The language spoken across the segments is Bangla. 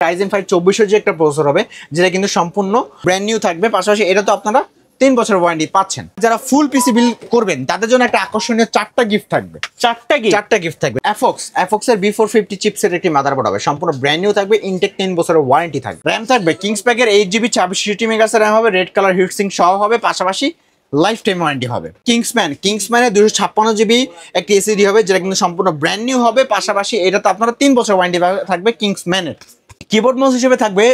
Ryzen 5 2400 যে একটা প্রসেসর হবে যেটা কিন্তু সম্পূর্ণ ব্র্যান্ড নিউ থাকবে। পাশাপাশি এটা তো আপনারা 3 বছর ওয়ারেন্টি পাচ্ছেন। যারা ফুল পিসি বিল করবেন তাদের জন্য একটা আকর্ষণীয় 4টা গিফট থাকবে। 4টা গিফট থাকবে। অ্যাফক্স এর B450 চিপসের একটি মাদারবোর্ড হবে, সম্পূর্ণ ব্র্যান্ড নিউ থাকবে, ইনটেক 10 বছরের ওয়ারেন্টি থাকবে। RAM থাকবে কিংস প্যাকের 8GB 26 মেগাহার্জ RAM হবে, রেড কালার হিটসিঙ্ক সহ হবে, পাশাপাশি লাইফ টাইম ওয়ারেন্টি হবে। কিংসম্যানের 256GB একটি এসএসডি হবে যেটা কিন্তু সম্পূর্ণ ব্র্যান্ড নিউ হবে, পাশাপাশি এটা তো আপনারা 3 বছর ওয়ারেন্টি থাকবে কিংসম্যানের। কিবোর্ড মাউস হিসেবে থাকবে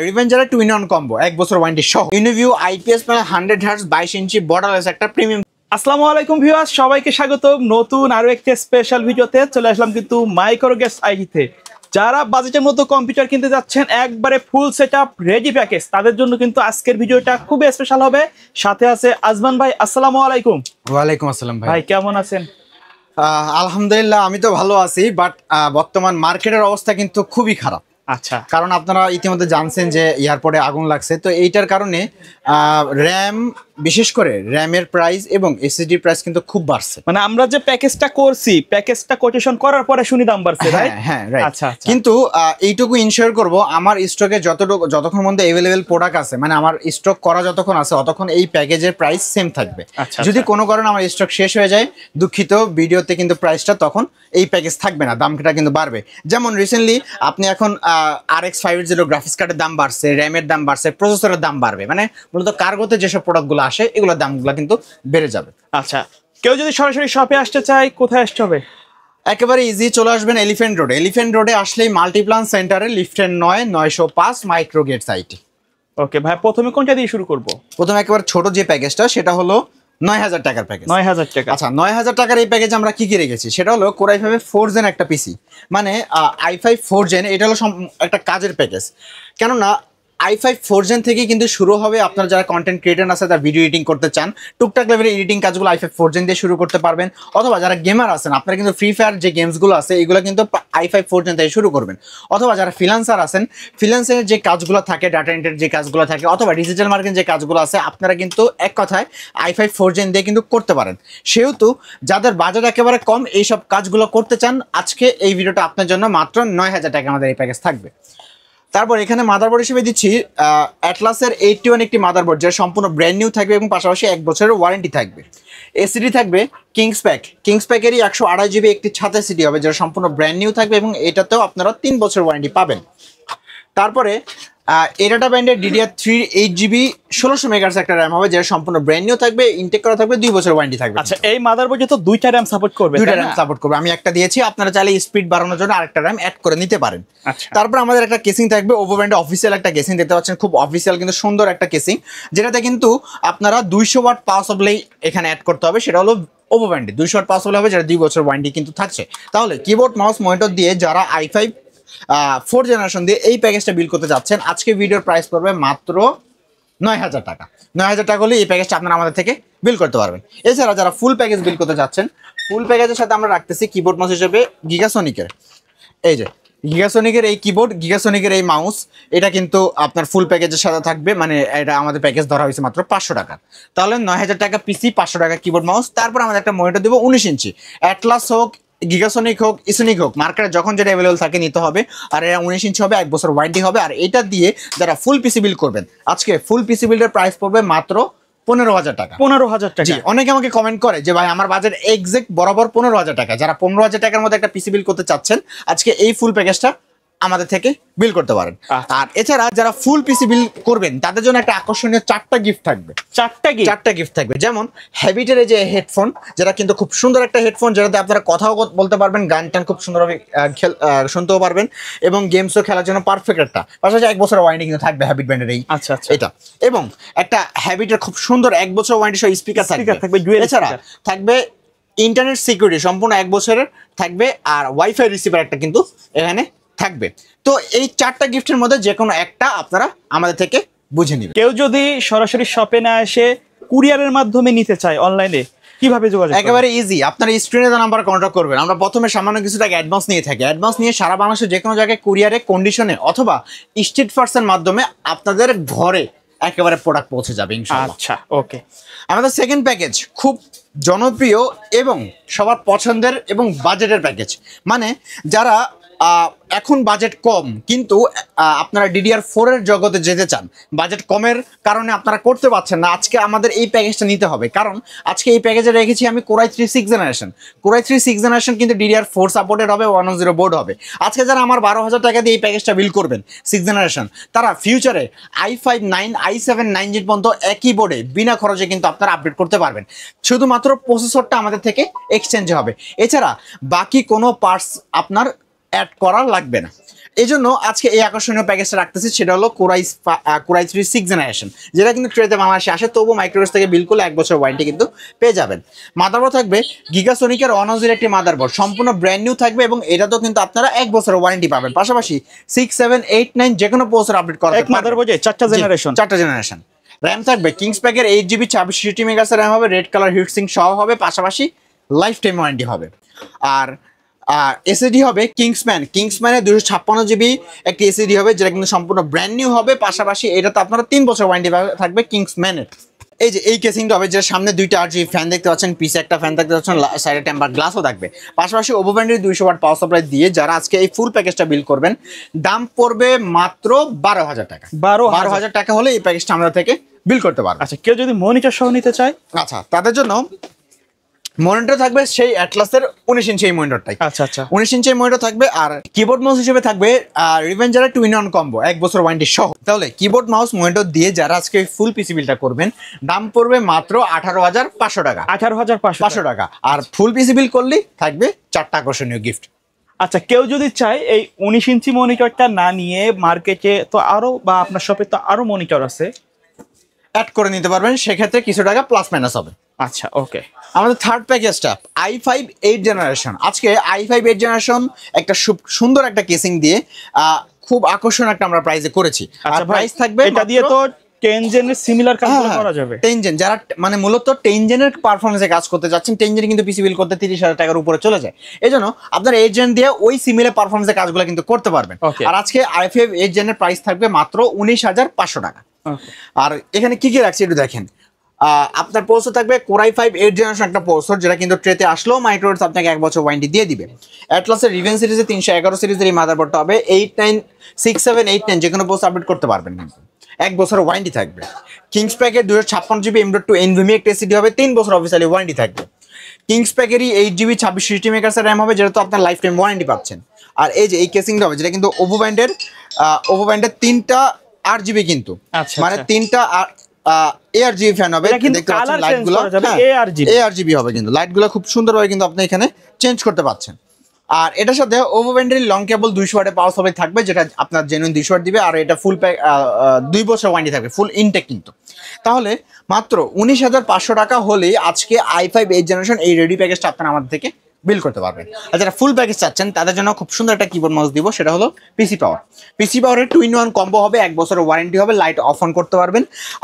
রিভেঞ্জারের 2-in-1 কম্বো 1 বছর ওয়ারেন্টি সহ। ইনোভিউ IPS প্যানেল 100 হার্টজ 22 ইঞ্চি বর্ডারলেস একটা প্রিমিয়াম। আসসালামু আলাইকুম ভিউয়ার্স, সবাইকে স্বাগতম নতুন আরো একটা স্পেশাল ভিডিওতে। চলে আসলাম কিন্তু মাইক্রোগেস আইটিতে। যারা বাজেটের মতো কম্পিউটার কিনতে যাচ্ছেন, একবারে ফুল সেটআপ রেডি প্যাকেজ, তাদের জন্য কিন্তু আজকের ভিডিওটা খুবই স্পেশাল হবে। সাথে আছে আজমান ভাই। আসসালামু আলাইকুম। ওয়ালাইকুম আসসালাম ভাই। কেমন আছেন? আলহামদুলিল্লাহ আমি তো ভালো আছি, বাট বর্তমান মার্কেটের অবস্থা কিন্তু খুবই খারাপ। আচ্ছা, কারণ আপনারা ইতিমধ্যে জানছেন যে এয়ারপোর্টে আগুন লাগছে, তো এইটার কারণে র্যাম, বিশেষ করে র্যামের প্রাইস এবং এসএসডি প্রাইস কিন্তু খুব বাড়ছে। মানে আমরা যে প্যাকেজটা করছি, প্যাকেজটা কোটেশন করার পরে শুনি দাম বাড়ছে, রাইট? হ্যাঁ রাইট। আচ্ছা, কিন্তু এইটুকু ইনশিওর করব আমার স্টকে যতক্ষণ মধ্যে अवेलेबल প্রোডাক্ট আছে, মানে আমার স্টক করা যতক্ষণ আছে ততক্ষণ এই প্যাকেজের প্রাইস সেম থাকবে। যদি কোনো কারণে আমার স্টক শেষ হয়ে যায়, দুঃখিত, ভিডিওতে কিন্তু প্রাইসটা তখন এই প্যাকেজ থাকবে না, দামটা কিন্তু বাড়বে। যেমন রিসেন্টলি আপনি এখন RX 580 গ্রাফিক্স কার্ডের দাম বাড়ছে, র্যামের দাম বাড়ছে, প্রসেসরের দাম বাড়বে, মানে মূলত কার্গোতে যেসব প্রোডাক্টগুলো আসে এগুলোর দামগুলো কিন্তু বেড়ে যাবে। আচ্ছা, কেউ যদি সরাসরি শপে আসতে চায়, কোথায় আসতে হবে? একেবারে ইজি, চলে আসবেন এলিফ্যান্ট রোডে আসলেই মাল্টিপ্লান সেন্টারে লিফটের 905 মাইক্রোগেটস আইটি। ওকে ভাই, প্রথমে কোনটা দিয়ে শুরু করব? প্রথমে একেবারে ছোট যে প্যাকেজটা সেটা হলো 9000 টাকার প্যাকেজ। 9000 টাকা। আচ্ছা, 9000 টাকার এই প্যাকেজ আমরা কি রেখেছি সেটা হলো Core i5 4 জেন একটা পিসি, মানে i5 4 জেন। এটা হলো একটা কাজের প্যাকেজ, কেননা i5 4 জেন থেকে কিন্তু শুরু হবে। আপনারা যারা কন্টেন্ট ক্রিয়েটর আছে, যারা ভিডিও এডিটিং করতে চান, টুকটাক লেভেলের এডিটিং কাজগুলো i5 4 জেন দিয়ে শুরু করতে পারবেন। অথবা যারা গেমার আছেন, আপনারা কিন্তু ফ্রি ফায়ার যে গেমসগুলো আছে এগুলো কিন্তু i5 4 জেন থেকে শুরু করবেন। অথবা যারা ফ্রিল্যান্সার আছেন, ফ্রিল্যান্সের যে কাজগুলো থাকে, ডাটা এন্ট্রির যে কাজগুলো থাকে, অথবা ডিজিটাল মার্কেটিং যে কাজগুলো আছে, আপনারা কিন্তু এক কথায় i5 4 জেন দিয়ে কিন্তু করতে পারেন। সেহেতু যাদের বাজেট একেবারে কম, এইসব কাজগুলো করতে চান, আজকে এই ভিডিওটা আপনার জন্য মাত্র 9000 টাকা আমাদের এই প্যাকেজ থাকবে। তারপর এখানে মাদারবোর্ড হিসেবে দিচ্ছি অ্যাটলাসের 81 একটি মাদারবোর্ড, যেটা সম্পূর্ণ ব্র্যান্ড নিউ থাকবে এবং পাশাপাশি 1 বছরের ওয়ারেন্টি থাকবে। এসিডি থাকবে কিংস প্যাকেরই 128GB একটি ছাতা এসিডি হবে, যেটা সম্পূর্ণ ব্র্যান্ড নিউ থাকবে এবং এটাতেও আপনারা 3 বছর ওয়ারেন্টি পাবেন। তারপরে এরাটা ব্র্যান্ডের DDR3 8GB 1600 মেগাহার্টজ একটা RAM হবে, যেটা সম্পূর্ণ ব্র্যান্ড নিউ থাকবে, ইনটেক করা থাকবে, 2 বছর ওয়ারেন্টি থাকবে। আচ্ছা, এই মাদারবোর্ডে তো 2টা RAM সাপোর্ট করবে? 2টা RAM সাপোর্ট করবে। আমি একটা দিয়েছি, আপনারা চাইলে স্পিড বাড়ানোর জন্য আরেকটা RAM অ্যাড করে নিতে পারেন। আচ্ছা, তারপর আমাদের একটা কেসিং থাকবে, ওভো ব্র্যান্ডের অফিসিয়াল একটা কেসিং দেখতে পাচ্ছেন, খুব অফিসিয়াল কিন্তু সুন্দর একটা কেসিং, যেটাতে কিন্তু আপনারা 200 ওয়াট পাওয়ার সাপ্লাই এখানে অ্যাড করতে হবে। সেটা হলো ওভো ব্র্যান্ডে 200 ওয়াট পাওয়ার সাপ্লাই হবে, যেটা 2 বছর ওয়ারেন্টি কিন্তু থাকছে। তাহলে কিবোর্ড মাউস মনিটর দিয়ে যারা i5 4 জেনারেশন দিয়ে এই প্যাকেজটা বিল করতে যাচ্ছেন, আজকে ভিডিওর প্রাইস পড়বে মাত্র 9000 টাকা। 9000 টাকা হলে এই প্যাকেজটা আপনারা আমাদের থেকে বিল করতে পারবেন। এছাড়া যারা ফুল প্যাকেজ বিল করতে যাচ্ছেন, ফুল প্যাকেজের সাথে আমরা রাখতেছি কিবোর্ড মাউস হিসেবে গিগাসনিকের, এই যে গিগাসনিকের এই কিবোর্ড, গিগাসনিকের এই মাউস, এটা কিন্তু আপনার ফুল প্যাকেজের সাথে থাকবে। মানে এটা আমাদের প্যাকেজ ধরা হয়েছে মাত্র 500 টাকা। তাহলে 9000 টাকা পিসি, 500 টাকা কিবোর্ড মাউস। তারপর আমাদের একটা মনিটর দেবো 19 ইঞ্চি, অ্যাটলাস হোক, গিগাসনিক হোক, ইসোনিক হোক, মার্কেটে যখন যেটা অ্যাভেলেবল থাকে নিতে হবে। আর এটা 19 ইঞ্চি হবে, 1 বছর ওয়ারেন্টি হবে। আর এটা দিয়ে যারা ফুল পিসি বিল করবেন, আজকে ফুল পিসি বিল্ডের প্রাইস পড়বে মাত্র 15000 টাকা। 15000 টাকা। অনেকে আমাকে কমেন্ট করে যে ভাই আমার বাজেট এক্সাক্ট বরাবর 15000 টাকা। যারা 15000 টাকার মধ্যে একটা পিসি বিল করতে চাচ্ছেন, আজকে এই ফুল প্যাকেজটা আমাদের থেকে বিল করতে পারেন। আর এছাড়া যারা ফুল পিসি বিল করবেন তাদের জন্য একটা আকর্ষণীয় 4টা গিফট থাকবে। 4টা গিফট থাকবে। যেমন হ্যাবিটের এই যে হেডফোন, যেটা কিন্তু খুব সুন্দর একটা হেডফোন, যেটাতে আপনারা কথাও বলতে পারবেন, গান টান খুব সুন্দরভাবে শুনতেও পারবেন এবং গেমসও খেলার জন্য পারফেক্ট একটা। পাশাপাশি 1 বছর ওয়ারেন্টি কিন্তু থাকবে হ্যাবিট ব্র্যান্ডের এই এটা। এবং একটা হ্যাবিটের খুব সুন্দর 1 বছর ওয়ারেন্টি সহ স্পিকার থাকবে। এছাড়া থাকবে ইন্টারনেট সিকিউরিটি সম্পূর্ণ 1 বছরের থাকবে, আর ওয়াইফাই রিসিভার একটা কিন্তু এখানে থাকবে। তো এই 4টা গিফটের মধ্যে যে কোনো একটা আপনারা আমাদের থেকে বুঝে নেবেন। কেউ যদি সরাসরি শপে না এসে কুরিয়ারের মাধ্যমে নিতে চায়, অনলাইনে কিভাবে যোগাযোগ? একেবারে ইজি, আপনারা স্ক্রিনে দেওয়া নাম্বার কন্ট্যাক্ট করবেন। আমরা প্রথমে সামান্য কিছু টাকা অ্যাডভান্স নিয়ে থাকি। অ্যাডভান্স নিয়ে সারা বাংলাদেশের যে কোনো জায়গায় কুরিয়ারে কন্ডিশনে অথবা স্ট্রিট ফার্সের মাধ্যমে আপনাদের ঘরে একেবারে প্রোডাক্ট পৌঁছে যাবে ইনশাআল্লাহ। আচ্ছা, ওকে। আমাদের সেকেন্ড প্যাকেজ খুব জনপ্রিয় এবং সবার পছন্দের এবং বাজেটের প্যাকেজ। মানে যারা এখন বাজেট কম কিন্তু আপনারা DDR4 এর জগতে যেতে চান, বাজেট কমের কারণে আপনারা করতে পারছেন না, আজকে আমাদের এই প্যাকেজটা নিতে হবে। কারণ আজকে এই প্যাকেজে রেখেছি আমি Core i3 6th generation. Core i3 6th generation কিন্তু DDR4 সাপোর্টেড হবে, 110 বোর্ড হবে। আজকে যারা আমার 12,000 টাকা দিয়ে এই প্যাকেজটা বিল করবেন 6th জেনারেশন, তারা ফিউচারে i5 9 i7 9 জিন পর্যন্ত একই বোর্ডে বিনা খরচে কিন্তু আপনারা আপডেট করতে পারবেন। শুধুমাত্র প্রসেসরটা আমাদের থেকে এক্সচেঞ্জ হবে, এছাড়া বাকি কোনো পার্টস আপনার অ্যাড করা লাগবে না। এই জন্য আজকে এই আকর্ষণীয় প্যাকেজটা রাখতেছি, সেটা হলো Core i3 6th জেনারেশন, যেটা কিন্তু ট্রেতে বাংলাদেশে আসে, তবু মাইক্রোওয়েভ থেকে বিল করলে 1 বছর ওয়ারেন্টি কিন্তু পেয়ে যাবেন। মাদারবোর্ড থাকবে গিগাসোনিকের 110 একটি মাদারবোর্ড, সম্পূর্ণ ব্র্যান্ড নিউ থাকবে এবং এটাতেও কিন্তু আপনারা 1 বছরের ওয়ারেন্টি পাবেন। পাশাপাশি 6 7 8 9 যে কোনো প্রসেসর আপডেট করা এক মাদারবোর্ডে 4টা জেনারেশন। র্যাম থাকবে কিংস প্যাকের 8GB 26 মেগাহার্টজ র্যাম হবে, রেড কালার হিটসিঙ্ক সহ হবে, পাশাপাশি লাইফ টাইম ওয়ারেন্টি হবে। আর এসএসডি হবে কিংসম্যানের 256GB একটি এসএসডি হবে, যেটা কিন্তু সম্পূর্ণ ব্র্যান্ড নিউ হবে। পাশাপাশি এটাতে আপনারা 3 বছর ওয়ারেন্টি থাকবে কিংসম্যানের। এই যে এই কেসিংটা হবে, যেটা সামনে 2টা RGB ফ্যান দেখতে পাচ্ছেন, পিছে একটা ফ্যান দেখতে পাচ্ছেন, সাইডে টেম্পার গ্লাসও থাকবে। পাশাপাশি ওভো ব্র্যান্ডের 200 ওয়াট পাওয়ার সাপ্লাই দিয়ে যারা আজকে এই ফুল প্যাকেজটা বিল করবেন, দাম পড়বে মাত্র 12,000 টাকা। 12,000 টাকা হলে এই প্যাকেজটা আমাদের থেকে বিল করতে পারবে। আচ্ছা, কেউ যদি মনিটর সহ নিতে চায়, আচ্ছা তাদের জন্য মনিটর থাকবে সেই অ্যাটলাসের 19 ইঞ্চি মনিটরটাই। আচ্ছা আচ্ছা, 19 ইঞ্চি মনিটর থাকবে। আর কিবোর্ড মাউস হিসেবে থাকবে রিভেঞ্জারের 2-in-1 কম্বো, 1 বছর ওয়ারেন্টি সহ। তাহলে কিবোর্ড মাউস মনিটর দিয়ে যারা আজকে ফুল পিসি বিলটা করবেন, দাম পড়বে মাত্র 18,500 টাকা। 18,500 টাকা। আর ফুল পিসি বিল করলেই থাকবে 4টা আকর্ষণীয় গিফট। আচ্ছা, কেউ যদি চায় এই 19 ইঞ্চি মনিটরটা না নিয়ে, মার্কেটে তো আরো বা আপনার শপে তো আরো মনিটর আছে, অ্যাড করে নিতে পারবেন, সেক্ষেত্রে কিছু টাকা প্লাস মাইনাস হবে। আচ্ছা ওকে। আমাদের থার্ড প্যাকেজটা i5 8 জেনারেশন। আজকে i5 8 জেনারেশন একটা সুন্দর একটা কেসিং দিয়ে খুব আকর্ষণীয় একটা আমরা প্রাইসে করেছি। আর প্রাইস থাকবে এটা দিয়ে তো 10 জেনের সিমিলার কাজ করা যাবে। 10 জেন যারা মানে মূলত 10 জেনের পারফরম্যান্সে কাজ করতে যাচ্ছেন, 10 জেন কিন্তু পিসি বিল করতে 30,000 টাকার উপরে চলে যায়। এজন্য আপনার 8 জেন দিয়ে ওই সিমিলার পারফরম্যান্সে কাজগুলো কিন্তু করতে পারবেন। আর আজকে i5 8 জেনের প্রাইস থাকবে মাত্র 19,500 টাকা। আর এখানে কি কি রাখছি একটু দেখেন। আপনার প্রসেসর থাকবে Core i5 8 জেনারেশন একটা প্রসেসর, যেটা কিন্তু ট্রেতে আসলেও মাইক্রোওয়েভ আপনাকে 1 বছর ওয়ারেন্টি দিয়ে দিবে। অ্যাটলাসের রিভেন সিরিজে 311 সিরিজের এই মাদারবোর্ডটা হবে। 8 9 6 7 8 9 যে কোনো প্রসেসর আপডেট করতে পারবেন, কিন্তু 1 বছর ওয়ারেন্টি থাকবে। কিংস প্যাকের 256GB M.2 NVMe একটা এসএসডি হবে, 3 বছর অফিসিয়ালি ওয়ারেন্টি থাকবে। কিংস প্যাকেরই 8GB 26 মেগাহার্টজ র্যাম হবে, যেটা তো আপনার লাইফ টাইম ওয়ারেন্টি পাচ্ছেন। আর এই যে এই কেসিংটা হবে, যেটা কিন্তু ওভো ব্র্যান্ডের 3টা RGB কিন্তু, মানে 3টা ARGB ফ্যান হবে। দেখতে পাচ্ছেন লাইটগুলো ARGB হবে, কিন্তু লাইটগুলো খুব সুন্দরভাবে কিন্তু আপনি এখানে চেঞ্জ করতে পারছেন। আর এটার সাথে ওভো ব্র্যান্ডের লং কেবল 200 ওয়াটের পাওয়ার সাপ্লাই থাকবে, যেটা আপনার জেনুইন 200 ওয়াট দিবে। আর এটা ফুল 2 বছর ওয়ারেন্টি থাকবে, ফুল ইনটেক কিন্তু। তাহলে মাত্র 19,500 টাকা হলেই আজকে i5 8 জেনারেশন এই রেডি প্যাকেজটা আপনারা আমাদের থেকে বিল করতে পারবেন। আর যারা ফুল প্যাকেজ চাচ্ছেন তাদের জন্য খুব সুন্দর একটা কিবোর্ড মাউস দিব, সেটা হলো পিসি পাওয়ারের 2-in-1 কম্বো হবে, 1 বছরের ওয়ারেন্টি হবে, লাইট অফ অন করতে পারবেন।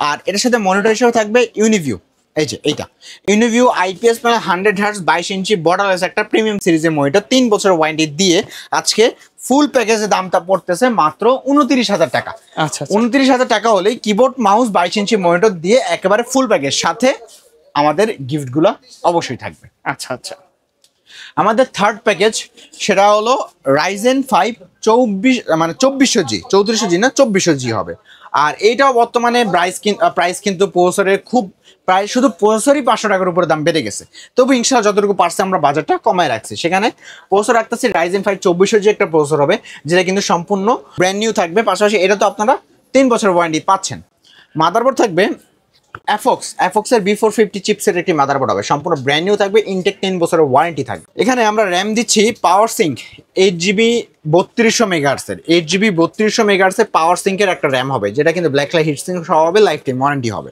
আর এটার সাথে মনিটর হিসেবে থাকবে ইউনিভিউ, এই যে এইটা ইউনিভিউ IPS প্যানেল 100 হার্টজ 22 ইঞ্চি বর্ডারলেস একটা প্রিমিয়াম সিরিজের মনিটর, 3 বছরের ওয়ারেন্টি দিয়ে আজকে ফুল প্যাকেজের দামটা পড়তেছে মাত্র 29,000 টাকা। আচ্ছা, 29,000 টাকা হলেই কিবোর্ড মাউস 22 ইঞ্চি মনিটর দিয়ে একেবারে ফুল প্যাকেজ, সাথে আমাদের গিফটগুলো অবশ্যই থাকবে। আচ্ছা আচ্ছা, আমাদের থার্ড প্যাকেজ সেটা হলো Ryzen 5 2400G 3400G না 2400G হবে। আর এইটাও বর্তমানে প্রাইস কিন্তু প্রসেসরের খুব প্রায় শুধু প্রসেসরই 500 টাকার উপরে দাম বেড়ে গেছে, তবু ইনশাআল্লাহ যতটুকু পারছে আমরা বাজারটা কমায় রাখছি। সেখানে প্রসেসর রাখতেছি Ryzen 5 2400G একটা প্রসেসর হবে, যেটা কিন্তু সম্পূর্ণ ব্র্যান্ড নিউ থাকবে। পাশাপাশি এটা তো আপনারা 3 বছর ওয়ারেন্টি পাচ্ছেন। মাদারবোর্ড থাকবে অ্যাফক্সের B450 চিপসের একটি মাদারবোর্ড হবে, সম্পূর্ণ ব্র্যান্ড নিউ থাকবে, ইনটেক 10 বছরের ওয়ারেন্টি থাকবে। এখানে আমরা র্যাম দিচ্ছি পাওয়ার সিঙ্ক 8GB 3200 মেগাহার্টজের 8GB 3200 মেগাহার্টজের পাওয়ার সিঙ্কের একটা র্যাম হবে, যেটা কিন্তু ব্ল্যাকলাইট হিটসিঙ্ক সহ হবে, লাইফ টাইম ওয়ারেন্টি হবে।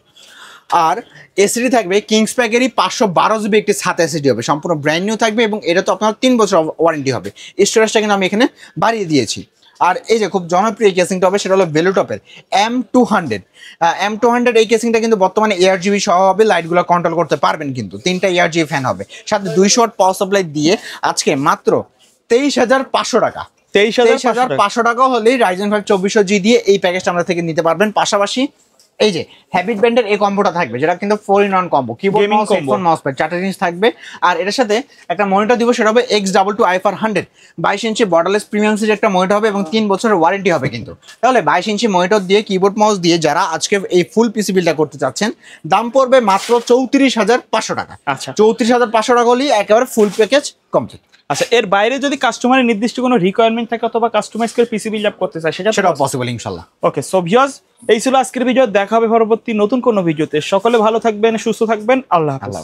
আর এসএসডি থাকবে কিংস প্যাকেরই 512GB একটি 7 এসএসডি হবে, সম্পূর্ণ ব্র্যান্ড নিউ থাকবে এবং এটা তো আপনার 3 বছর ওয়ারেন্টি হবে। স্টোরেজটা কিন্তু আমি এখানে বাড়িয়ে দিয়েছি। আর এই যে খুব জনপ্রিয় কেসিংটা হবে, সেটা হলো ভেলুটপের M200 এই কেসিংটা কিন্তু বর্তমানে ARGB সহ হবে, লাইটগুলো কন্ট্রোল করতে পারবেন, কিন্তু 3টা ARGB ফ্যান হবে, সাথে 200 ওয়াট পাওয়ার সাপ্লাই দিয়ে আজকে মাত্র 23,500 টাকা। 23,500 টাকা হলেই Ryzen 5 2400G দিয়ে এই প্যাকেজটা আমরা থেকে নিতে পারবেন। পাশাপাশি এই যে হ্যাবিট ব্যান্ডের এই কম্বোটা থাকবে, যেটা কিন্তু 4-in-1 combo, keyboard Gaming mouse, combo। Headphone, mouse pad, 4টা জিনিস থাকবে। আর এটার সাথে একটা মনিটর দিব, সেটা হবে X22 i/100 22 ইঞ্চি বর্ডারলেস প্রিমিয়াম সিরিজ একটা মনিটর হবে এবং 3 বছরের ওয়ারেন্টি হবে কিন্তু। তাহলে 22 ইঞ্চি মনিটর দিয়ে কিবোর্ড মাউস দিয়ে যারা আজকে এই ফুল পিসি বিলটা করতে চাচ্ছেন, দাম পড়বে মাত্র 34,500 টাকা। আচ্ছা 34,500 টাকা হলেই একেবারে ফুল প্যাকেজ কমপ্লিট। আচ্ছা, এর বাইরে যদি কাস্টমারের নির্দিষ্ট কোনো রিকোয়ারমেন্ট থাকে অথবা কাস্টমাইজ করে পিসি বিল্ড আপ করতে চায় সেটাও পসিবল ইনশাল্লাহ। ওকে, সো ভিউয়ার্স, এই ছিল আজকের ভিডিও। দেখা হবে পরবর্তী নতুন কোনো ভিডিওতে। সকলে ভালো থাকবেন, সুস্থ থাকবেন। আল্লাহ হাফেজ।